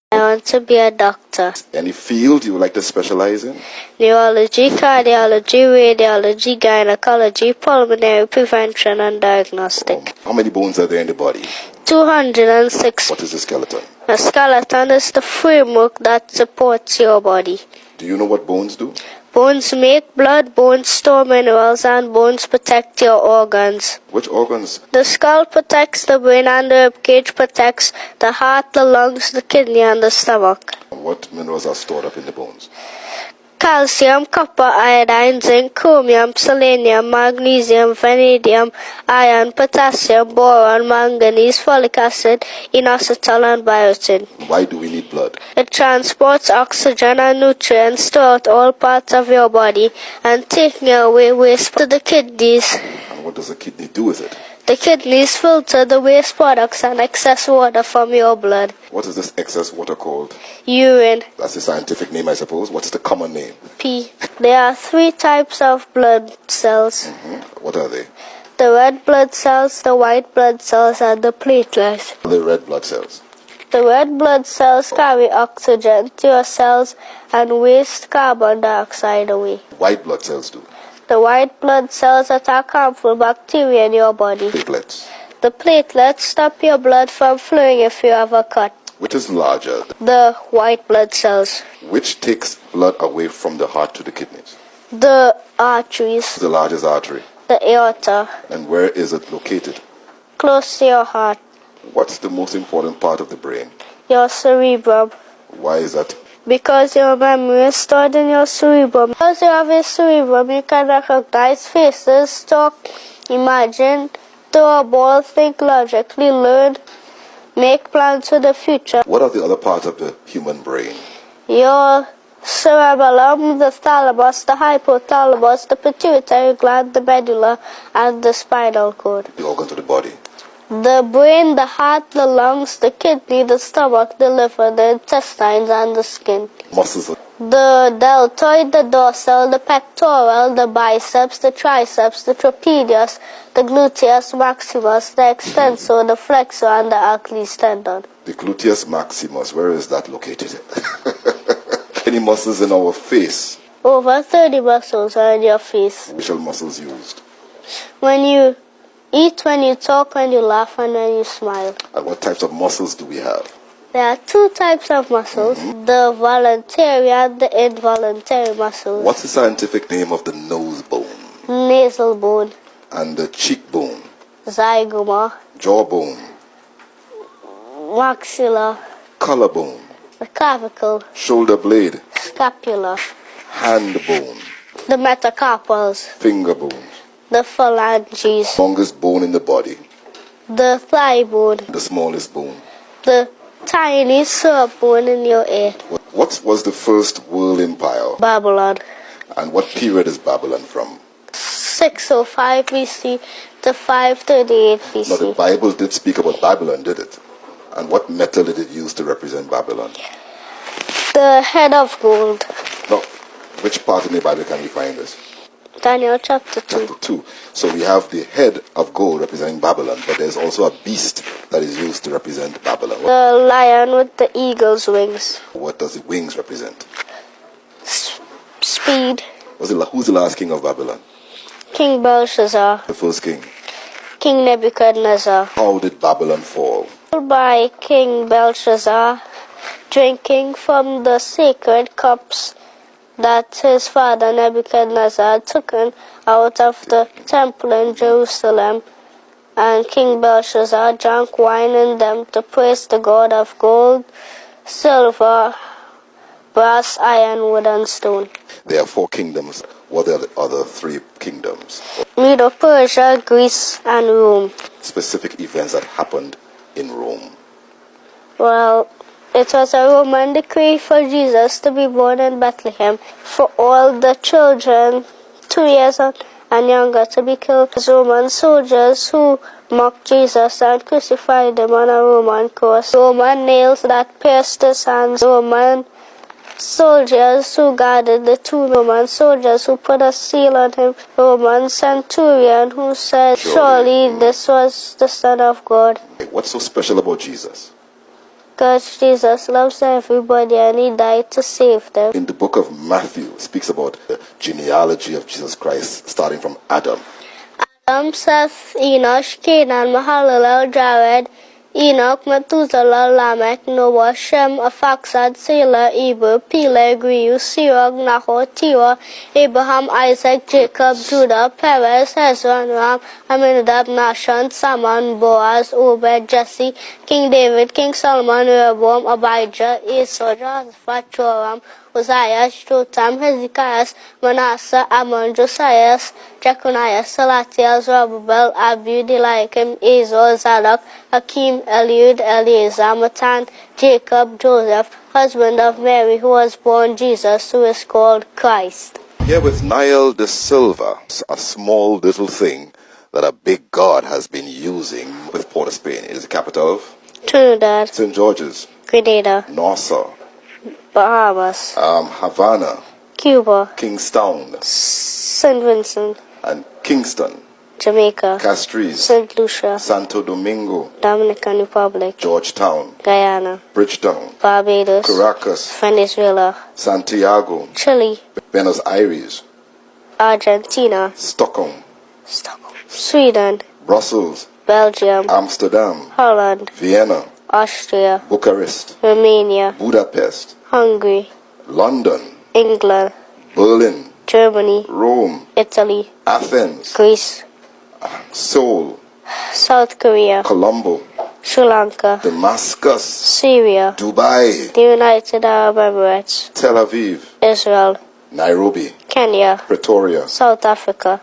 I want to be a doctor. Any field you would like to specialize in? Neurology, cardiology, radiology, gynecology, pulmonary prevention and diagnostic. How many bones are there in the body? 206. What is the skeleton? A skeleton is the framework that supports your body. Do you know what bones do? Bones make blood, bones store minerals, and bones protect your organs. Which organs? The skull protects the brain, and the ribcage protects the heart, the lungs, the kidney, and the stomach. What minerals are stored up in the bones? Calcium, copper, iodine, zinc, chromium, selenium, magnesium, vanadium, iron, potassium, boron, manganese, folic acid, inositol, and biotin. Why do we need blood? It transports oxygen and nutrients throughout all parts of your body and taking away waste to the kidneys. And what does the kidney do with it? The kidneys filter the waste products and excess water from your blood. What is this excess water called? Urine. That's the scientific name, I suppose. What's the common name? P. There are 3 types of blood cells. What are they? The red blood cells, the white blood cells, and the platelets. The red blood cells. The red blood cells carry oxygen to your cells and waste carbon dioxide away. White blood cells do. The white blood cells attack harmful bacteria in your body. Platelets. The platelets stop your blood from flowing if you have a cut. Which is larger? The white blood cells. Which takes blood away from the heart to the kidneys? The arteries. The largest artery. The aorta. And where is it located? Close to your heart. What's the most important part of the brain? Your cerebrum. Why is that? Because your memory is stored in your cerebrum. Because you have a cerebrum, you can recognize faces, talk, imagine, throw a ball, think logically, learn, make plans for the future. What are the other parts of the human brain? Your cerebellum, the thalamus, the hypothalamus, the pituitary gland, the medulla, and the spinal cord. The organs of the body. The brain, the heart, the lungs, the kidney, the stomach, the liver, the intestines, and the skin. Muscles. The deltoid, the dorsal, the pectoral, the biceps, the triceps, the trapezius, the gluteus maximus, the extensor, the flexor, and the Achilles tendon. The gluteus maximus, where is that located? Any muscles in our face? Over 30 muscles are in your face. Which are muscles used? When you eat, when you talk, when you laugh, and when you smile. And what types of muscles do we have? There are 2 types of muscles, the voluntary and the involuntary muscles. What's the scientific name of the nose bone? Nasal bone. And the cheekbone? Zygoma. Jawbone? Maxilla. Collarbone? The clavicle. Shoulder blade? Scapula. Hand bone? The metacarpals. Finger bone? The phalanges. Longest bone in the body? The thigh bone. The smallest bone? The tiny syrup bone in your ear. What was the first world empire? Babylon. And what period is Babylon from? 605 BC to 538 BC. Now the Bible did speak about Babylon, did it? And what metal did it use to represent Babylon? The head of gold. Now, which part in the Bible can we find this? Daniel chapter 2. Chapter 2. So we have the head of gold representing Babylon, but there's also a beast that is used to represent Babylon. The lion with the eagle's wings. What does the wings represent? Speed. Who's the last king of Babylon? King Belshazzar. The first king. King Nebuchadnezzar. How did Babylon fall? By King Belshazzar drinking from the sacred cups that his father Nebuchadnezzar had taken out of the temple in Jerusalem, and King Belshazzar drank wine in them to praise the God of gold, silver, brass, iron, wood, and stone. There are 4 kingdoms. What are the other 3 kingdoms? Medo-Persia, Greece, and Rome. Specific events that happened in Rome. Well, it was a Roman decree for Jesus to be born in Bethlehem, for all the children 2 years and younger to be killed. Roman soldiers who mocked Jesus and crucified him on a Roman cross. Roman nails that pierced his hands. Roman soldiers who guarded the 2 Roman soldiers who put a seal on him. Roman centurion who said, surely this was the Son of God. What's so special about Jesus? Because Jesus loves everybody and he died to save them. In the book of Matthew, it speaks about the genealogy of Jesus Christ, starting from Adam. Adam, Seth, Enosh, Canaan, Mahalalel, Jared, Enoch, Methuselah, Lamech, Noah, Shem, Arphaxad, Selah, Eber, Peleg, Reu, Sirach, Nahor, Terah, Abraham, Isaac, Jacob, Judah, Perez, Hezron, Ram, Amminadab, Nahshon, Salmon, Boaz, Obed, Jesse, King David, King Solomon, Rehoboam, Abijah, Asa, Jehoshaphat, Joram, Uzziah, Jotham, Hezekiah, Manasseh, Ammon, Josiah, Jeconiah, Salatiel, Zerubbabel, Abud, Eliakim, Azor, Zadok, Hakim, Eliud, Eleazar, Matan, Jacob, Joseph, husband of Mary, who was born Jesus, who is called Christ. Here with Niall de Silva, a small little thing that a big God has been using with Port of Spain. It is the capital of Trinidad, St. George's, Grenada, Nassau, Bahamas, Havana, Cuba, Kingstown, St. Vincent, and Kingston, Jamaica, Castries, St. Lucia, Santo Domingo, Dominican Republic, Georgetown, Guyana, Bridgetown, Barbados, Caracas, Venezuela, Santiago, Chile, Buenos Aires, Argentina, Stockholm, Sweden, Brussels, Belgium, Amsterdam, Holland, Vienna, Austria, Bucharest, Romania, Budapest, Hungary, London, England, Berlin, Germany, Rome, Italy, Athens, Greece, Seoul, South Korea, Colombo, Sri Lanka, Damascus, Syria, Dubai, the United Arab Emirates, Tel Aviv, Israel, Nairobi, Kenya, Pretoria, South Africa,